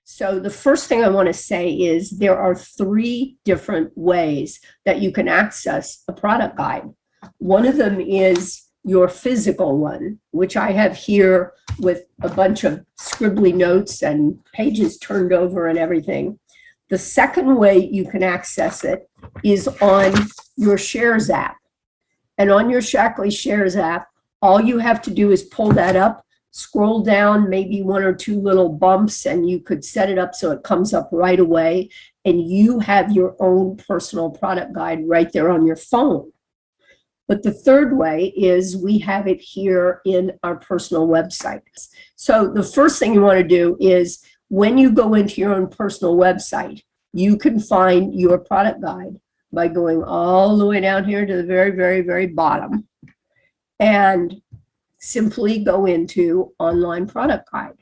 So the first thing I want to say is there are 3 different ways that you can access a product guide. One of them is your physical one, which I have here with a bunch of scribbly notes and pages turned over and everything. The second way you can access it is on your Shares app. And on your Shaklee Shares app, all you have to do is pull that up, scroll down maybe 1 or 2 little bumps, and you could set it up so it comes up right away, and you have your own personal product guide right there on your phone. But the third way is we have it here in our personal website. So the first thing you want to do is when you go into your own personal website, you can find your product guide by going all the way down here to the very, very, very bottom and simply go into Online Product Guide.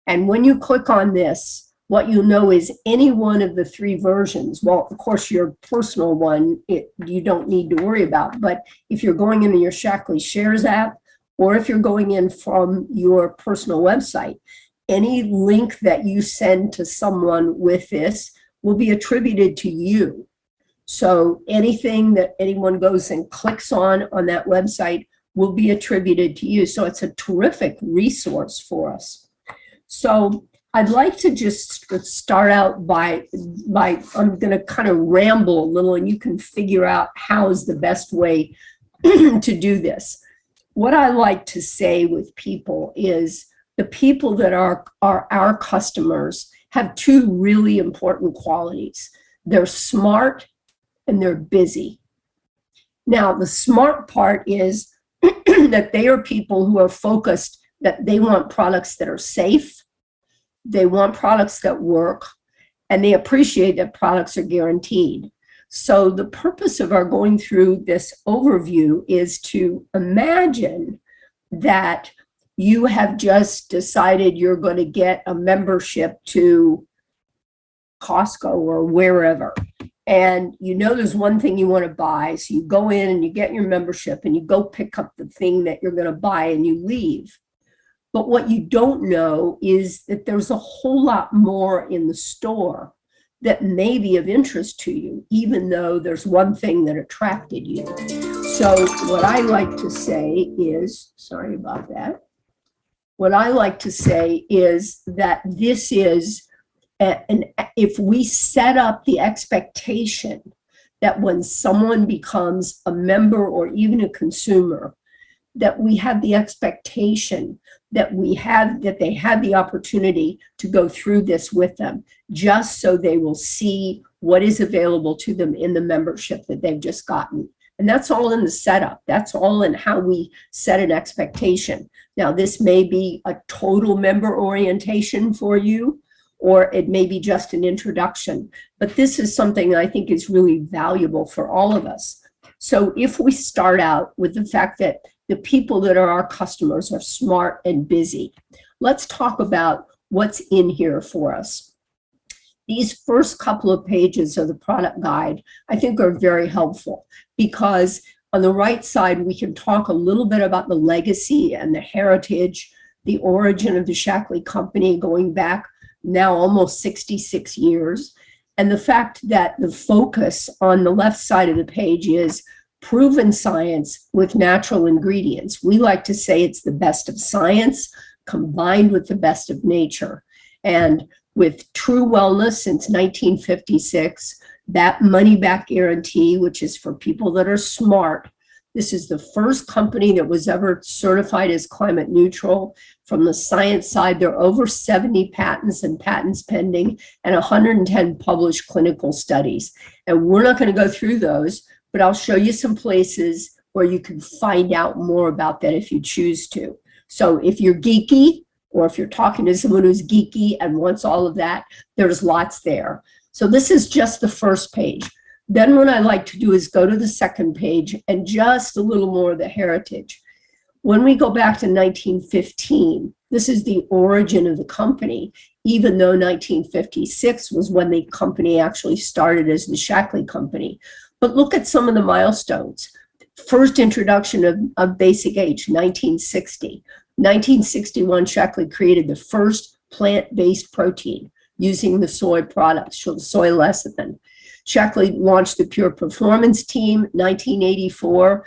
And when you click on this, what you'll know is any one of the 3 versions, well, of course, your personal one, you don't need to worry about. But if you're going into your Shaklee Shares app, or if you're going in from your personal website, any link that you send to someone with this will be attributed to you. So anything that anyone goes and clicks on that website will be attributed to you. So it's a terrific resource for us. So I'd like to just start out by I'm going to kind of ramble a little, and you can figure out how is the best way to do this. What I like to say with people is the people that are our customers have 2 really important qualities. They're smart and they're busy. Now, the smart part is that they are people who are focused, that they want products that are safe, they want products that work, and they appreciate that products are guaranteed. So the purpose of our going through this overview is to imagine that you have just decided you're going to get a membership to Costco or wherever. And you know there's one thing you want to buy, so you go in and you get your membership and you go pick up the thing that you're going to buy and you leave. But what you don't know is that there's a whole lot more in the store that may be of interest to you, even though there's one thing that attracted you. So what I like to say is, sorry about that. What I like to say is that this is, if we set up the expectation that when someone becomes a member or even a consumer, that we have the expectation that they have the opportunity to go through this with them, just so they will see what is available to them in the membership that they've just gotten. And that's all in the setup. That's all in how we set an expectation. Now, this may be a total member orientation for you, or it may be just an introduction. But this is something I think is really valuable for all of us. So if we start out with the fact that the people that are our customers are smart and busy, let's talk about what's in here for us. These first couple of pages of the product guide, I think, are very helpful, because on the right side, we can talk a little bit about the legacy and the heritage, the origin of the Shaklee company going back now almost 66 years. And the fact that the focus on the left side of the page is proven science with natural ingredients. We like to say it's the best of science combined with the best of nature. And with true wellness since 1956, that money-back guarantee, which is for people that are smart. This is the first company that was ever certified as climate neutral. From the science side, there are over 70 patents and patents pending and 110 published clinical studies. And we're not going to go through those, but I'll show you some places where you can find out more about that if you choose to. So if you're geeky, or if you're talking to someone who's geeky and wants all of that, there's lots there. So this is just the first page. Then what I like to do is go to the second page and just a little more of the heritage. When we go back to 1915, this is the origin of the company, even though 1956 was when the company actually started as the Shaklee Company. But look at some of the milestones. First introduction of basic H, 1960. 1961, Shaklee created the first plant-based protein using the soy products, so the soy lecithin. Shaklee launched the Pure Performance Team, 1984,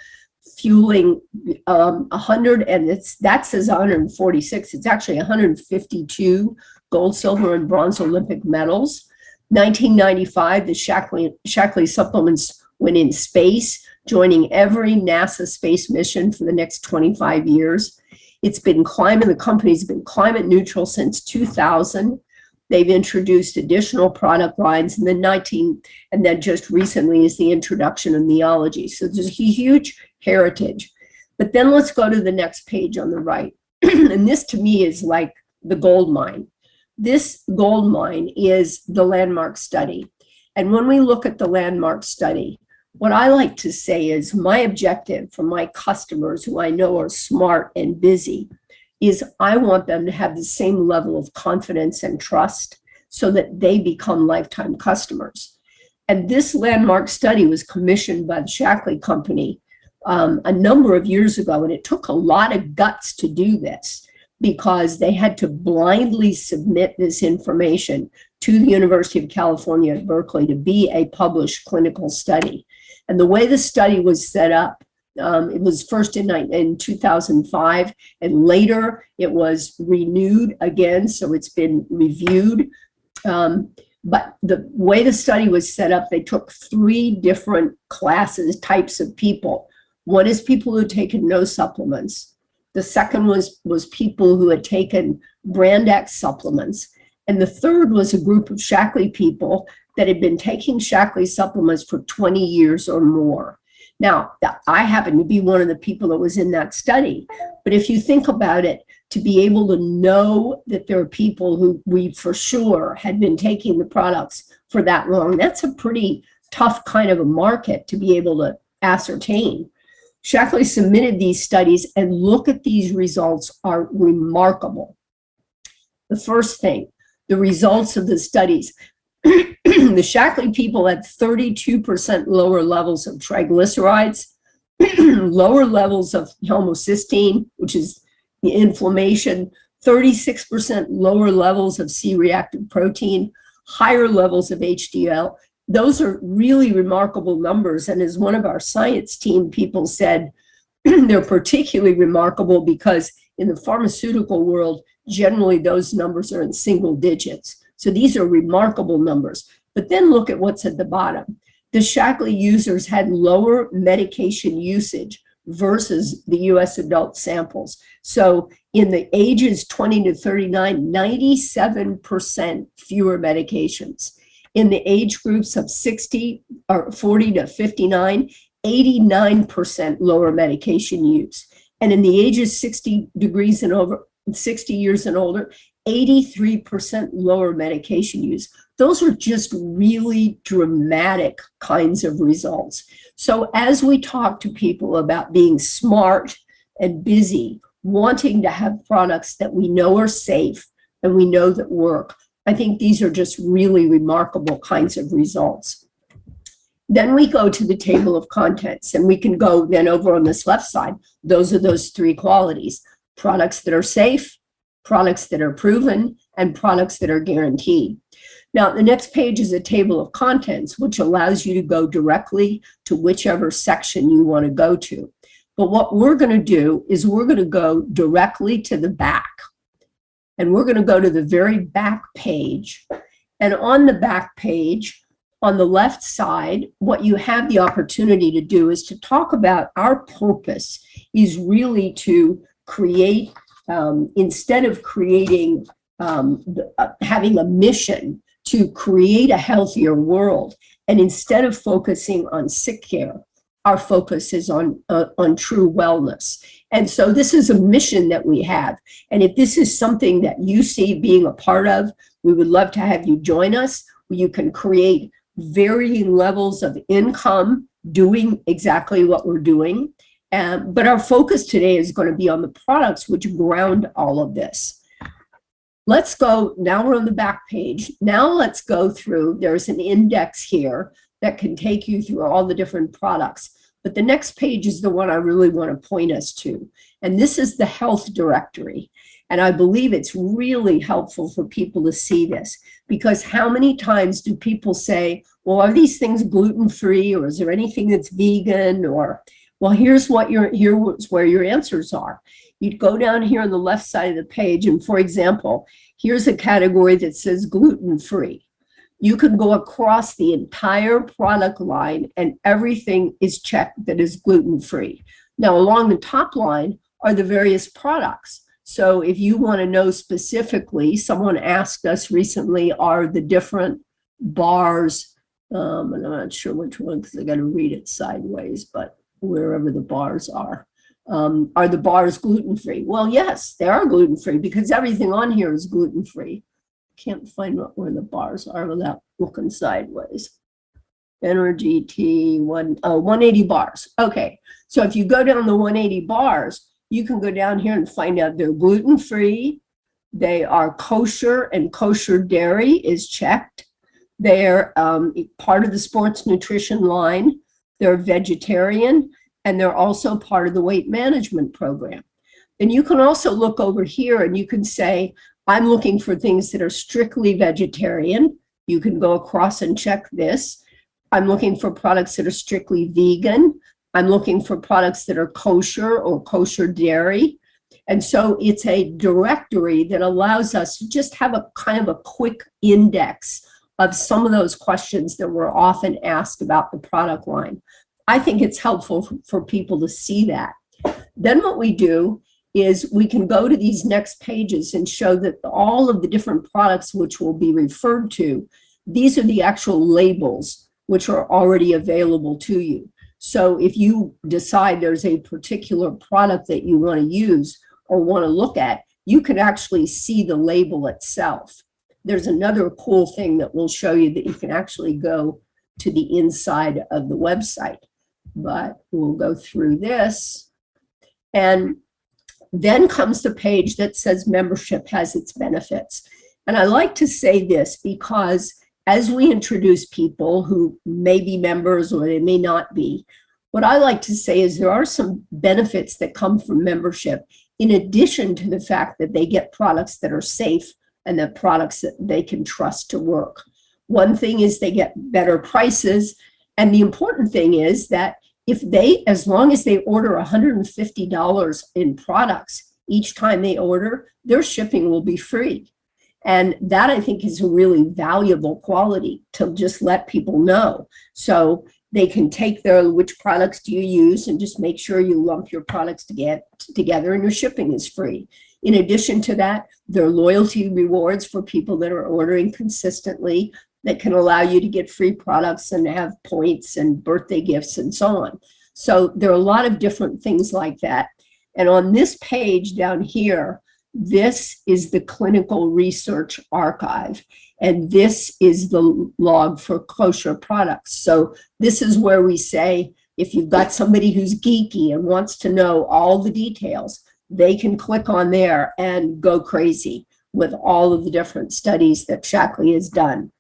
fueling 100, and that says 146. It's actually 152 gold, silver, and bronze Olympic medals. 1995, the Shaklee supplements went in space, joining every NASA space mission for the next 25 years. The company's been climate neutral since 2000. They've introduced additional product lines, and then just recently is the introduction of Neology. So there's a huge heritage. But then let's go to the next page on the right. And this to me is like the gold mine. This gold mine is the landmark study. And when we look at the landmark study, what I like to say is my objective for my customers, who I know are smart and busy, is I want them to have the same level of confidence and trust so that they become lifetime customers. And this landmark study was commissioned by the Shaklee Company a number of years ago, and it took a lot of guts to do this because they had to blindly submit this information to the University of California at Berkeley to be a published clinical study. And the way the study was set up, it was first in 2005, and later it was renewed again, so it's been reviewed. But the way the study was set up, they took 3 different types of people. One is people who had taken no supplements. The second was people who had taken brand X supplements. And the third was a group of Shaklee people that had been taking Shaklee supplements for 20 years or more. Now, I happen to be one of the people that was in that study. But if you think about it, to be able to know that there are people who we for sure had been taking the products for that long, that's a pretty tough kind of a market to be able to ascertain. Shaklee submitted these studies, and look at these results are remarkable. The first thing, the results of the studies. The Shaklee people had 32% lower levels of triglycerides, lower levels of homocysteine, which is the inflammation, 36% lower levels of C-reactive protein, higher levels of HDL. Those are really remarkable numbers. And as one of our science team people said, they're particularly remarkable because in the pharmaceutical world, generally those numbers are in single digits. So these are remarkable numbers. But then look at what's at the bottom. The Shaklee users had lower medication usage versus the US adult samples. So in the ages 20 to 39, 97% fewer medications. In the age groups of 40 to 59, 89% lower medication use. And in the ages 60 years and older, 83% lower medication use. Those are just really dramatic kinds of results. So as we talk to people about being smart and busy, wanting to have products that we know are safe and we know that work, I think these are just really remarkable kinds of results. Then we go to the table of contents, and we can go then over on this left side. Those are those 3 qualities: products that are safe, products that are proven, and products that are guaranteed. Now, the next page is a table of contents, which allows you to go directly to whichever section you want to go to. But what we're going to do is we're going to go directly to the back. And we're going to go to the very back page. And on the back page, on the left side, what you have the opportunity to do is to talk about our purpose is really to create, instead of creating, having a mission to create a healthier world, and instead of focusing on sick care, our focus is on true wellness. And so this is a mission that we have. And if this is something that you see being a part of, we would love to have you join us. You can create varying levels of income doing exactly what we're doing. But our focus today is going to be on the products which ground all of this. Let's go, now we're on the back page. Now let's go through, there's an index here that can take you through all the different products. But the next page is the one I really want to point us to. And this is the health directory. And I believe it's really helpful for people to see this, because how many times do people say, well, are these things gluten-free, or is there anything that's vegan? Or, well, here's where your answers are. You'd go down here on the left side of the page, and for example, here's a category that says gluten-free. You can go across the entire product line and everything is checked that is gluten-free. Now, along the top line are the various products. So if you want to know specifically, someone asked us recently, are the different bars, and I'm not sure which one because I got to read it sideways, but wherever the bars are the bars gluten-free? Well, yes, they are gluten-free because everything on here is gluten-free. Can't find where the bars are without looking sideways. Energy T 180 bars. Okay, so if you go down the 180 bars, you can go down here and find out they're gluten-free, they are kosher, and kosher dairy is checked. They're part of the sports nutrition line, they're vegetarian, and they're also part of the weight management program. And you can also look over here and you can say, I'm looking for things that are strictly vegetarian. You can go across and check this. I'm looking for products that are strictly vegan. I'm looking for products that are kosher or kosher dairy. And so it's a directory that allows us to just have a kind of a quick index of some of those questions that we're often asked about the product line. I think it's helpful for people to see that. Then what we do is we can go to these next pages and show that all of the different products which will be referred to, these are the actual labels which are already available to you. So if you decide there's a particular product that you want to use or want to look at, you can actually see the label itself. There's another cool thing that will show you that you can actually go to the inside of the website, but we'll go through this. And then comes the page that says membership has its benefits. And I like to say this because as we introduce people who may be members or they may not be, what I like to say is there are some benefits that come from membership in addition to the fact that they get products that are safe and the products that they can trust to work. One thing is they get better prices. And the important thing is that as long as they order $150 in products each time they order, their shipping will be free. And that I think is a really valuable quality to just let people know. So they can take which products do you use and just make sure you lump your products together and your shipping is free. In addition to that, there are loyalty rewards for people that are ordering consistently that can allow you to get free products and have points and birthday gifts and so on. So there are a lot of different things like that. And on this page down here, this is the clinical research archive. And this is the log for kosher products. So this is where we say, if you've got somebody who's geeky and wants to know all the details, they can click on there and go crazy with all of the different studies that Shaklee has done.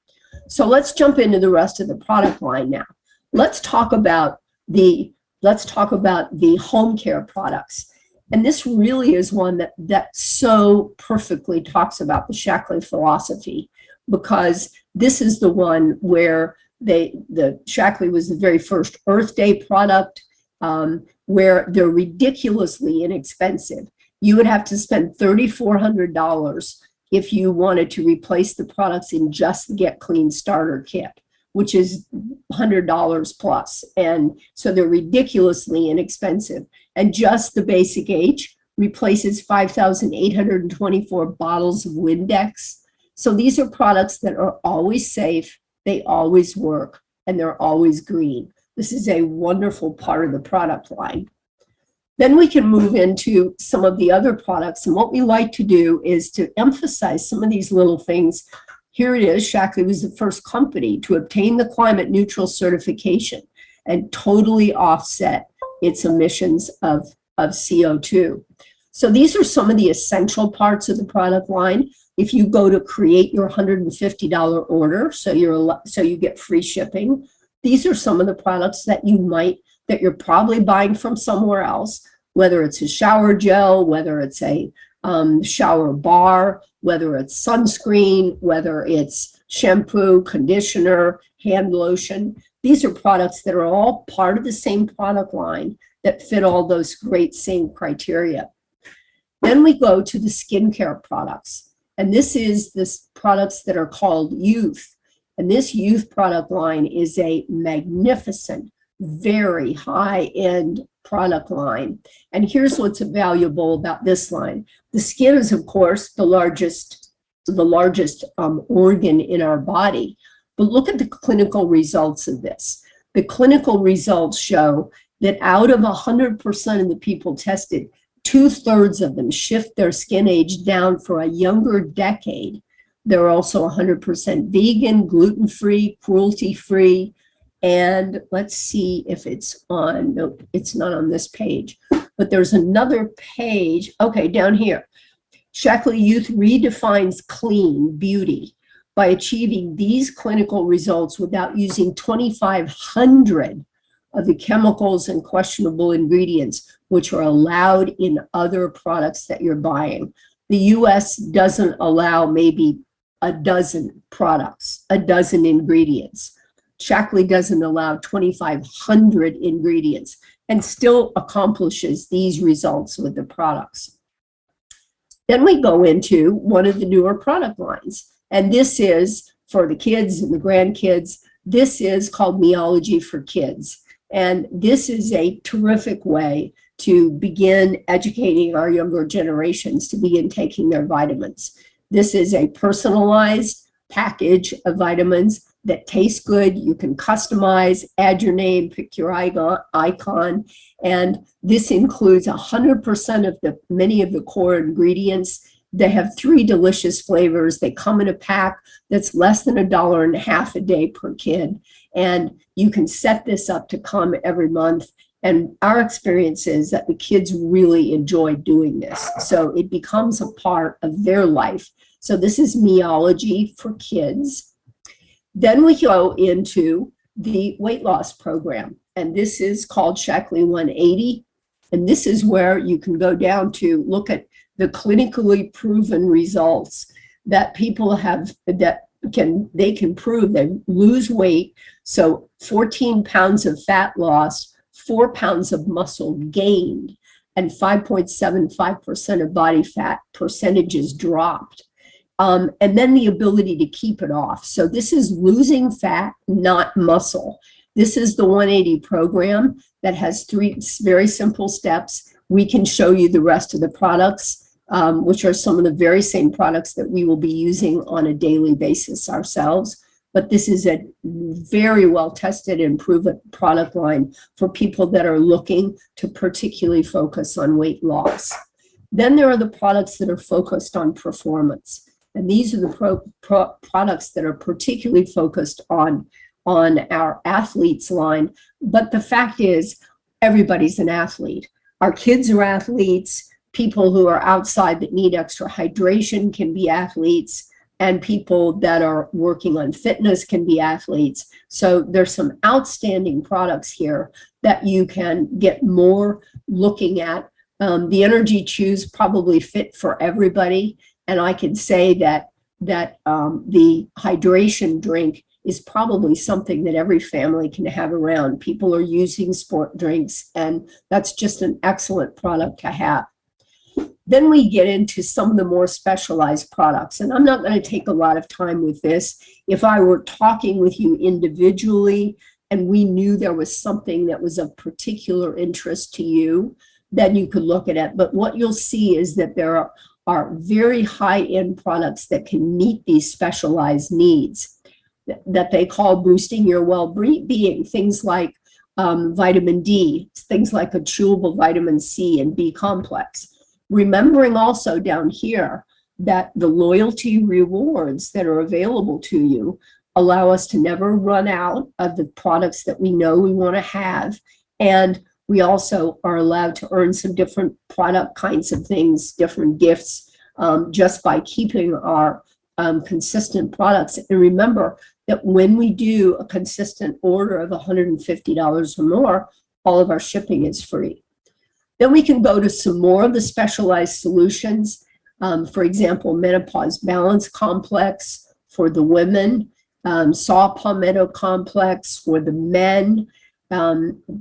So let's jump into the rest of the product line now. Let's talk about the home care products. And this really is one that so perfectly talks about the Shaklee philosophy, because this is the one where the Shaklee was the very first Earth Day product, where they're ridiculously inexpensive. You would have to spend $3,400 if you wanted to replace the products in just the Get Clean starter kit, which is $100 plus. And so they're ridiculously inexpensive. And just the Basic H replaces 5,824 bottles of Windex. So these are products that are always safe, they always work, and they're always green. This is a wonderful part of the product line. Then we can move into some of the other products. And what we like to do is to emphasize some of these little things. Here it is. Shaklee was the first company to obtain the climate neutral certification and totally offset its emissions of CO2. So these are some of the essential parts of the product line. If you go to create your $150 order, so you get free shipping, these are some of the products that you're probably buying from somewhere else, whether it's a shower gel, whether it's a shower bar, whether it's sunscreen, whether it's shampoo, conditioner, hand lotion. These are products that are all part of the same product line that fit all those great same criteria. Then we go to the skincare products. And this is the products that are called Youth. And this Youth product line is a magnificent, very high-end product line. And here's what's valuable about this line. The skin is, of course, the largest organ in our body. But look at the clinical results of this. The clinical results show that out of 100% of the people tested, 2/3 of them shift their skin age down for a younger decade. They're also 100% vegan, gluten-free, cruelty-free. And let's see if it's on, nope, it's not on this page, but there's another page, okay, down here. Shaklee Youth redefines clean beauty by achieving these clinical results without using 2,500 of the chemicals and questionable ingredients, which are allowed in other products that you're buying. The US doesn't allow maybe a dozen products, a dozen ingredients. Shaklee doesn't allow 2,500 ingredients and still accomplishes these results with the products. Then we go into one of the newer product lines, and this is for the kids and the grandkids. This is called Meology for Kids, and this is a terrific way to begin educating our younger generations to begin taking their vitamins. This is a personalized package of vitamins that taste good. You can customize, add your name, pick your icon, and this includes 100% of many of the core ingredients. They have 3 delicious flavors. They come in a pack that's less than $1.50 a day per kid, and you can set this up to come every month. And our experience is that the kids really enjoy doing this, so it becomes a part of their life. So this is Meology for Kids. Then we go into the weight loss program, and this is called Shaklee 180. And this is where you can go down to look at the clinically proven results that people have, they can prove they lose weight. So 14 pounds of fat lost, 4 pounds of muscle gained, and 5.75% of body fat percentages dropped. And then the ability to keep it off. So this is losing fat, not muscle. This is the 180 program that has 3 very simple steps. We can show you the rest of the products, which are some of the very same products that we will be using on a daily basis ourselves. But this is a very well tested and proven product line for people that are looking to particularly focus on weight loss. Then there are the products that are focused on performance. And these are the products that are particularly focused on our athletes line. But the fact is, everybody's an athlete. Our kids are athletes. People who are outside that need extra hydration can be athletes. And people that are working on fitness can be athletes. So there's some outstanding products here that you can get more looking at. The Energy Chews probably fit for everybody. And I can say that the hydration drink is probably something that every family can have around. People are using sport drinks, and that's just an excellent product to have. Then we get into some of the more specialized products, and I'm not going to take a lot of time with this. If I were talking with you individually and we knew there was something that was of particular interest to you, then you could look at it. But what you'll see is that there are very high-end products that can meet these specialized needs that they call boosting your well-being, things like vitamin D, things like a chewable vitamin C and B complex. Remembering also down here that the loyalty rewards that are available to you allow us to never run out of the products that we know we want to have. And we also are allowed to earn some different product kinds of things, different gifts, just by keeping our consistent products. And remember that when we do a consistent order of $150 or more, all of our shipping is free. Then we can go to some more of the specialized solutions. For example, menopause balance complex for the women, saw palmetto complex for the men,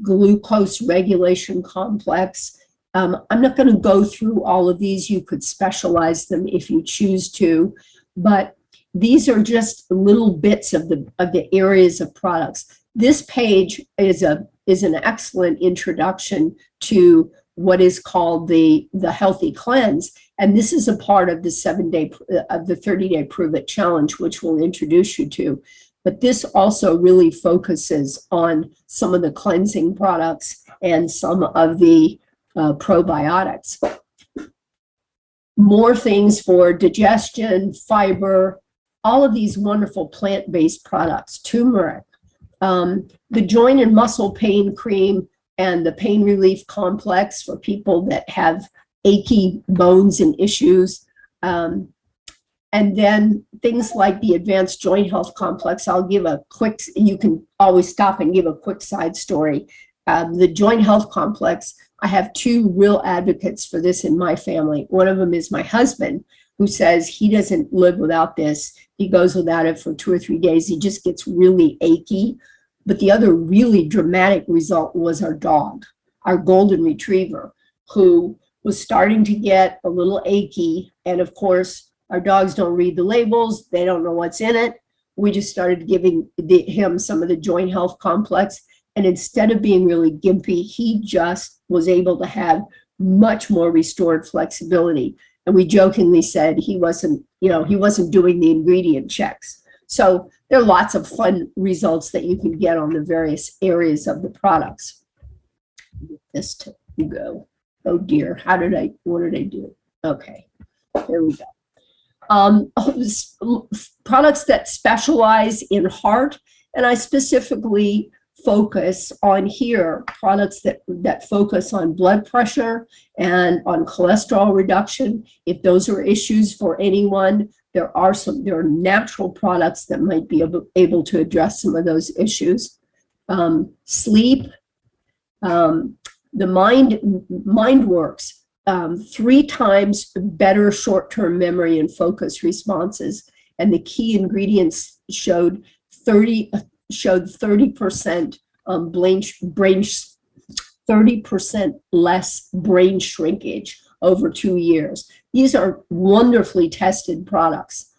glucose regulation complex. I'm not going to go through all of these. You could specialize them if you choose to, but these are just little bits of the areas of products. This page is an excellent introduction to what is called the healthy cleanse, and this is a part of the 30-day Prove It challenge, which we'll introduce you to. But this also really focuses on some of the cleansing products and some of the probiotics. More things for digestion, fiber, all of these wonderful plant-based products, turmeric, the joint and muscle pain cream, and the pain relief complex for people that have achy bones and issues. And then things like the advanced joint health complex. I'll give a quick, you can always stop and give a quick side story. The joint health complex, I have two real advocates for this in my family. One of them is my husband, who says he doesn't live without this. He goes without it for 2 or 3 days. He just gets really achy. But the other really dramatic result was our dog, our golden retriever, who was starting to get a little achy. And of course, our dogs don't read the labels. They don't know what's in it. We just started giving him some of the joint health complex. And instead of being really gimpy, he just was able to have much more restored flexibility. And we jokingly said he wasn't doing the ingredient checks. So there are lots of fun results that you can get on the various areas of the products. This to go. Oh dear, what did I do? Okay, here we go. Products that specialize in heart, and I specifically focus on here products that focus on blood pressure and on cholesterol reduction. If those are issues for anyone, there are natural products that might be able to address some of those issues. Sleep, the mind works 3 times better short-term memory and focus responses, and the key ingredients showed 30% 30% less brain shrinkage over 2 years. These are wonderfully tested products.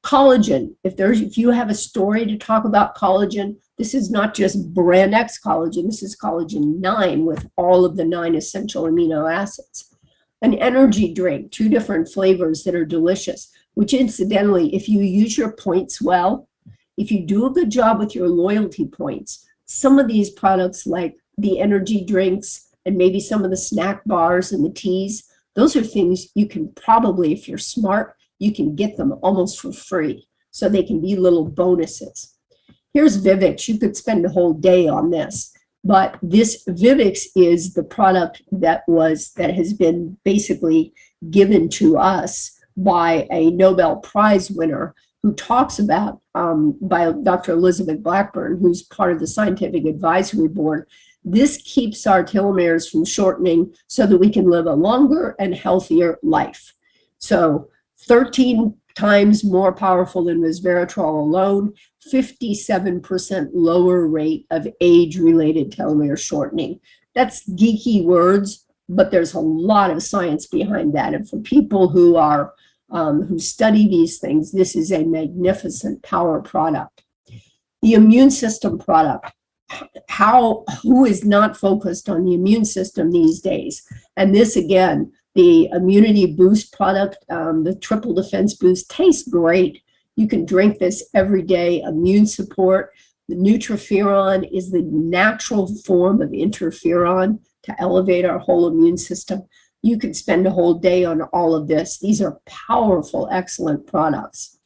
Collagen, if you have a story to talk about collagen, this is not just brand X collagen, this is collagen 9 with all of the 9 essential amino acids. An energy drink, 2 different flavors that are delicious, which incidentally, if you use your points well, if you do a good job with your loyalty points, some of these products like the energy drinks and maybe some of the snack bars and the teas, those are things you can probably, if you're smart, you can get them almost for free. So they can be little bonuses. Here's Vivix. You could spend a whole day on this, but this Vivix is the product that has been basically given to us by a Nobel Prize winner who talks about, by Dr. Elizabeth Blackburn, who's part of the Scientific Advisory Board. This keeps our telomeres from shortening so that we can live a longer and healthier life. So 13 times more powerful than resveratrol alone, 57% lower rate of age-related telomere shortening. That's geeky words, but there's a lot of science behind that. And for people who are who study these things, this is a magnificent power product. The immune system product. Who is not focused on the immune system these days? And this again, the immunity boost product, the triple defense boost, tastes great. You can drink this every day. Immune support. The Nutriferon is the natural form of interferon to elevate our whole immune system. You could spend a whole day on all of this. These are powerful, excellent products.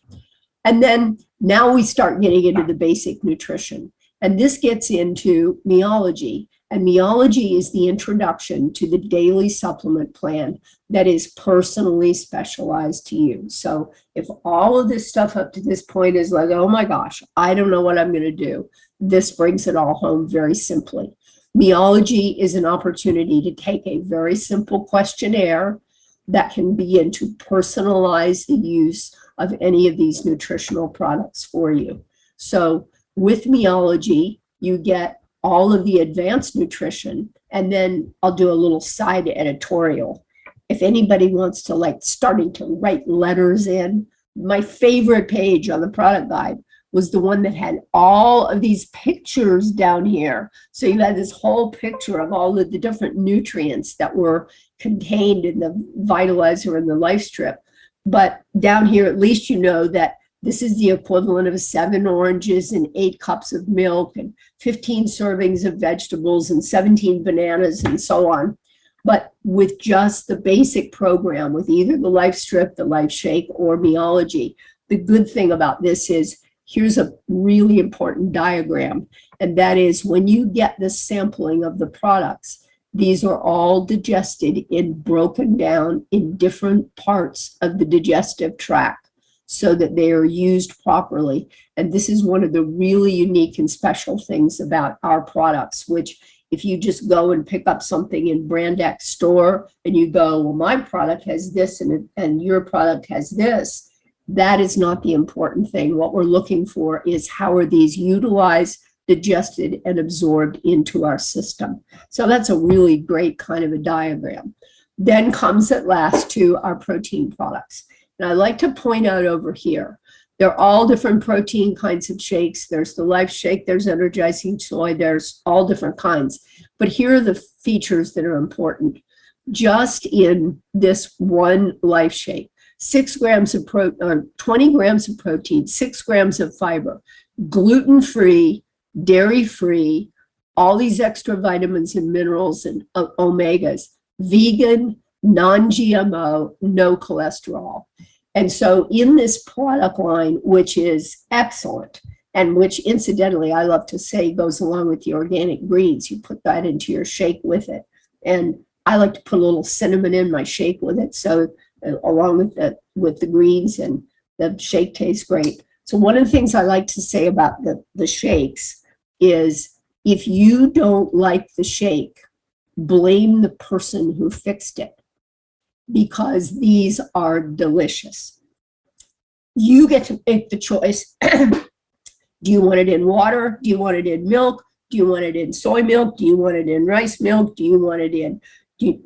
And then now we start getting into the basic nutrition. And this gets into Meology. And Meology is the introduction to the daily supplement plan that is personally specialized to you. So if all of this stuff up to this point is like, oh my gosh, I don't know what I'm going to do, this brings it all home very simply. Meology is an opportunity to take a very simple questionnaire that can begin to personalize the use of any of these nutritional products for you. So with Meology, you get all of the advanced nutrition, and then I'll do a little side editorial. If anybody wants to like starting to write letters in, my favorite page on the product guide was the one that had all of these pictures down here. So you had this whole picture of all of the different nutrients that were contained in the vitalizer and the life strip. But down here, at least you know that this is the equivalent of 7 oranges and 8 cups of milk and 15 servings of vegetables and 17 bananas and so on. But with just the basic program, with either the life strip, the life shake, or Meology, the good thing about this is here's a really important diagram. And that is when you get the sampling of the products, these are all digested and broken down in different parts of the digestive tract so that they are used properly. And this is one of the really unique and special things about our products, which if you just go and pick up something in Brand X store and you go, well, my product has this and your product has this, that is not the important thing. What we're looking for is how are these utilized, digested, and absorbed into our system. So that's a really great kind of a diagram. Then comes at last to our protein products. And I like to point out over here, they're all different protein kinds of shakes. There's the Life Shake, there's Energizing Soy, there's all different kinds. But here are the features that are important. Just in this one Life Shake, 6 grams of 20 grams of protein, 6 grams of fiber, gluten-free, dairy-free, all these extra vitamins and minerals and omegas, vegan, non-GMO, no cholesterol. And so in this product line, which is excellent, and which incidentally, I love to say goes along with the organic greens, you put that into your shake with it. And I like to put a little cinnamon in my shake with it. So along with the greens, and the shake tastes great. So one of the things I like to say about the shakes is if you don't like the shake, blame the person who fixed it, because these are delicious. You get to make the choice. Do you want it in water? Do you want it in milk? Do you want it in soy milk? Do you want it in rice milk? Do you want it in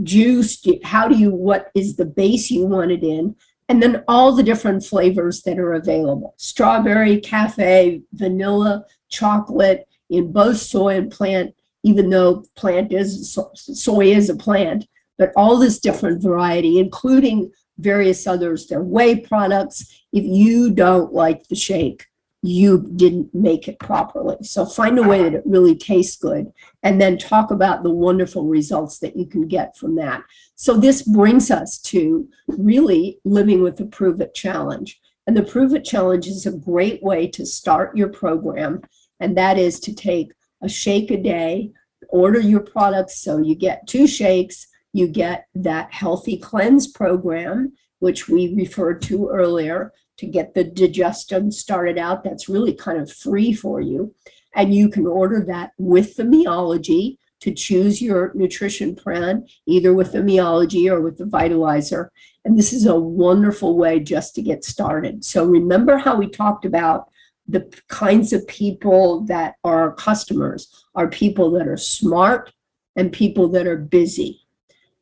juice? What is the base you want it in? And then all the different flavors that are available. Strawberry, cafe, vanilla, chocolate, in both soy and plant, even though soy is a plant, but all this different variety, including various others. They're whey products. If you don't like the shake, you didn't make it properly. So find a way that it really tastes good, and then talk about the wonderful results that you can get from that. So this brings us to really living with the Prove It Challenge. And the Prove It Challenge is a great way to start your program, and that is to take a shake a day, order your products. So you get 2 shakes, you get that Healthy Cleanse program, which we referred to earlier, to get the digestion started out. That's really kind of free for you. And you can order that with the Meology to choose your nutrition plan, either with the Meology or with the Vitalizer. And this is a wonderful way just to get started. So remember how we talked about the kinds of people that are customers are people that are smart and people that are busy.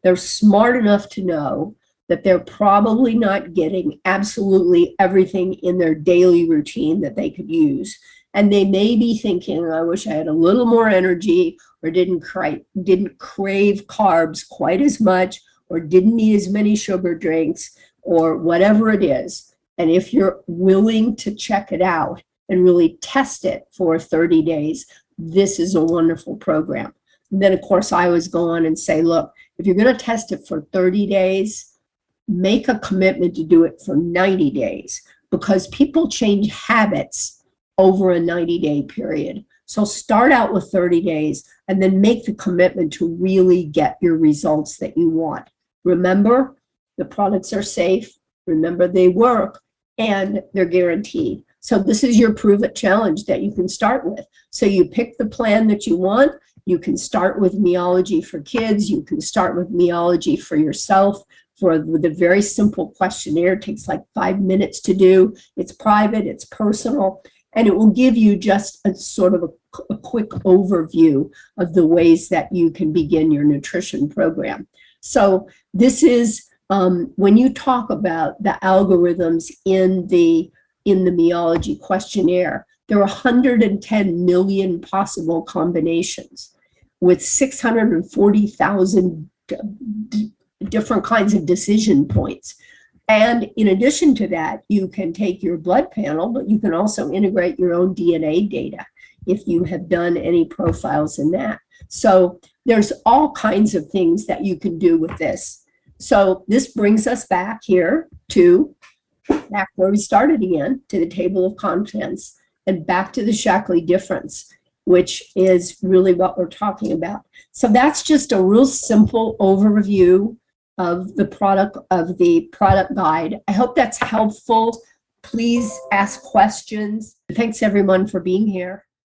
They're smart enough to know that they're probably not getting absolutely everything in their daily routine that they could use. And they may be thinking, I wish I had a little more energy, or didn't crave carbs quite as much, or didn't need as many sugar drinks, or whatever it is. And if you're willing to check it out and really test it for 30 days, this is a wonderful program. And then, of course, I always go on and say, look, if you're going to test it for 30 days, make a commitment to do it for 90 days, because people change habits over a 90-day period. So start out with 30 days and then make the commitment to really get your results that you want. Remember, the products are safe. Remember, they work, and they're guaranteed. So this is your Prove It Challenge that you can start with. So you pick the plan that you want. You can start with Meology for kids. You can start with Meology for yourself, for the very simple questionnaire. It takes like 5 minutes to do. It's private, it's personal, and it will give you just a sort of a quick overview of the ways that you can begin your nutrition program. So this is when you talk about the algorithms in the Meology questionnaire, there are 110 million possible combinations with 640,000 different kinds of decision points. And in addition to that, you can take your blood panel, but you can also integrate your own DNA data if you have done any profiles in that. So there's all kinds of things that you can do with this. So this brings us back here to back where we started again, to the table of contents and back to the Shaklee difference, which is really what we're talking about. So that's just a real simple overview of the product guide. I hope that's helpful. Please ask questions. Thanks everyone for being here.